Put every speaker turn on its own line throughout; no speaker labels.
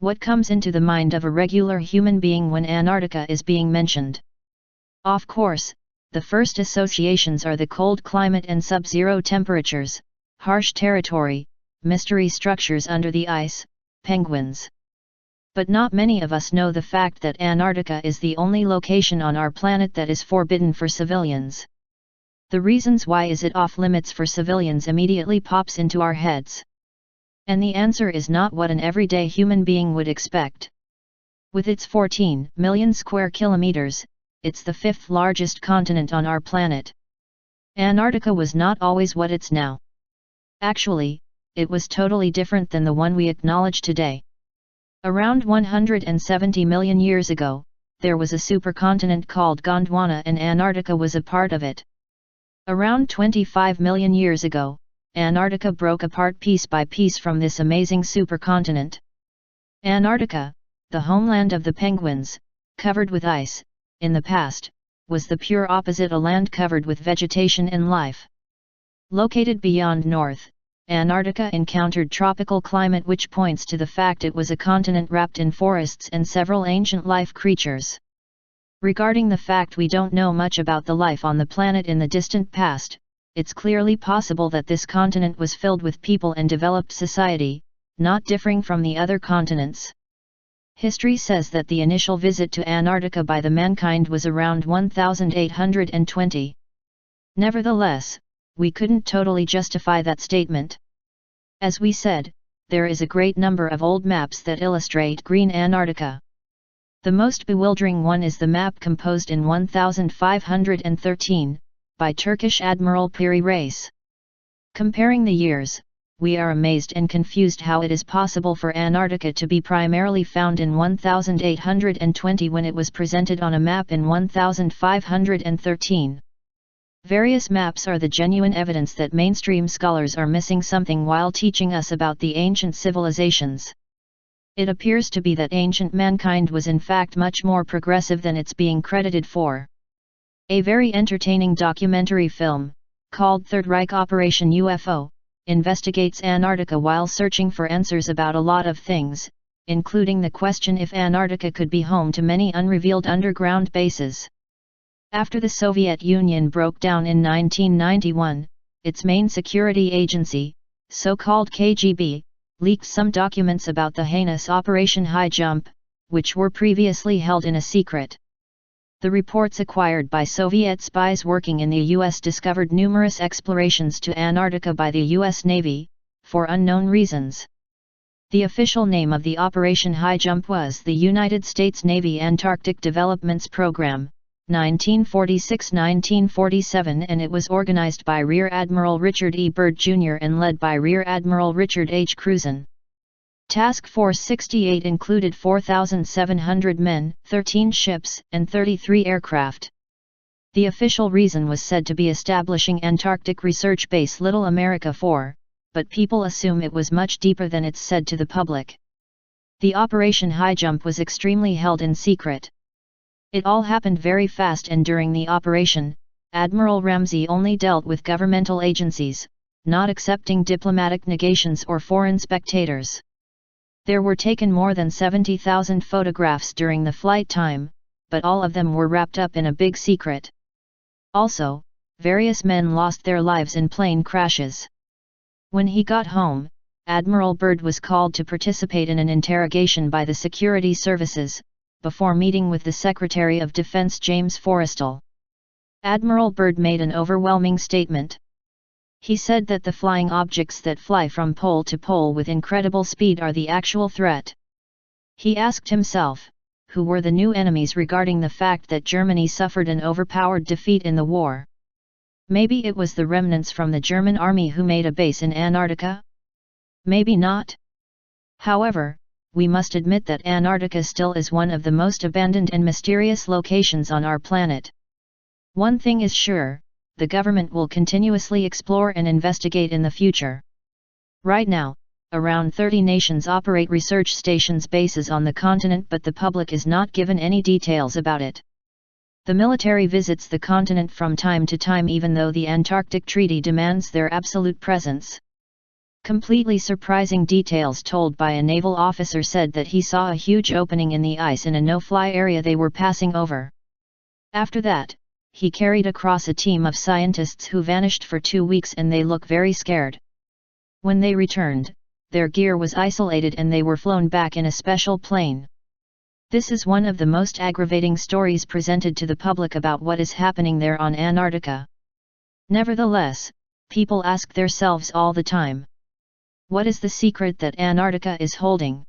What comes into the mind of a regular human being when Antarctica is being mentioned? Of course, the first associations are the cold climate and sub-zero temperatures, harsh territory, mystery structures under the ice, penguins. But not many of us know the fact that Antarctica is the only location on our planet that is forbidden for civilians. The reasons why is it off limits for civilians immediately pops into our heads. And the answer is not what an everyday human being would expect. With its 14 million square kilometers, it's the fifth largest continent on our planet. Antarctica was not always what it's now. Actually, it was totally different than the one we acknowledge today. Around 170 million years ago, there was a supercontinent called Gondwana and Antarctica was a part of it. Around 25 million years ago, Antarctica broke apart piece by piece from this amazing supercontinent. Antarctica, the homeland of the penguins, covered with ice, in the past, was the pure opposite, a land covered with vegetation and life. Located beyond north, Antarctica encountered tropical climate, which points to the fact it was a continent wrapped in forests and several ancient life creatures. Regarding the fact we don't know much about the life on the planet in the distant past, it's clearly possible that this continent was filled with people and developed society, not differing from the other continents. History says that the initial visit to Antarctica by the mankind was around 1820. Nevertheless, we couldn't totally justify that statement. As we said, there is a great number of old maps that illustrate green Antarctica. The most bewildering one is the map composed in 1513, by Turkish Admiral Piri Reis. Comparing the years, we are amazed and confused how it is possible for Antarctica to be primarily found in 1820 when it was presented on a map in 1513. Various maps are the genuine evidence that mainstream scholars are missing something while teaching us about the ancient civilizations. It appears to be that ancient mankind was in fact much more progressive than it's being credited for. A very entertaining documentary film, called Third Reich Operation UFO, investigates Antarctica while searching for answers about a lot of things, including the question if Antarctica could be home to many unrevealed underground bases. After the Soviet Union broke down in 1991, its main security agency, so-called KGB, leaked some documents about the heinous Operation High Jump, which were previously held in a secret. The reports acquired by Soviet spies working in the US discovered numerous explorations to Antarctica by the US Navy, for unknown reasons. The official name of the Operation High Jump was the United States Navy Antarctic Developments Program, 1946–1947, and it was organized by Rear Admiral Richard E. Byrd Jr. and led by Rear Admiral Richard H. Cruzen. Task Force 68 included 4,700 men, 13 ships, and 33 aircraft. The official reason was said to be establishing Antarctic Research Base Little America 4, but people assume it was much deeper than it's said to the public. The Operation High Jump was extremely held in secret. It all happened very fast, and during the operation, Admiral Ramsey only dealt with governmental agencies, not accepting diplomatic negations or foreign spectators. There were taken more than 70,000 photographs during the flight time, but all of them were wrapped up in a big secret. Also, various men lost their lives in plane crashes. When he got home, Admiral Byrd was called to participate in an interrogation by the security services, before meeting with the Secretary of Defense James Forrestal. Admiral Byrd made an overwhelming statement. He said that the flying objects that fly from pole to pole with incredible speed are the actual threat. He asked himself, who were the new enemies, regarding the fact that Germany suffered an overpowered defeat in the war. Maybe it was the remnants from the German army who made a base in Antarctica? Maybe not. However, we must admit that Antarctica still is one of the most abandoned and mysterious locations on our planet. One thing is sure, the government will continuously explore and investigate in the future. Right now, around 30 nations operate research stations bases on the continent, but the public is not given any details about it. The military visits the continent from time to time, even though the Antarctic Treaty demands their absolute presence. Completely surprising details told by a naval officer said that he saw a huge opening in the ice in a no-fly area they were passing over. After that, he carried across a team of scientists who vanished for 2 weeks and they look very scared. When they returned, their gear was isolated and they were flown back in a special plane. This is one of the most aggravating stories presented to the public about what is happening there on Antarctica. Nevertheless, people ask themselves all the time, what is the secret that Antarctica is holding?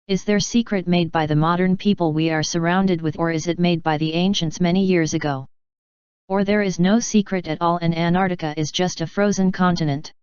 Is their secret made by the modern people we are surrounded with, or is it made by the ancients many years ago? Or there is no secret at all and Antarctica is just a frozen continent?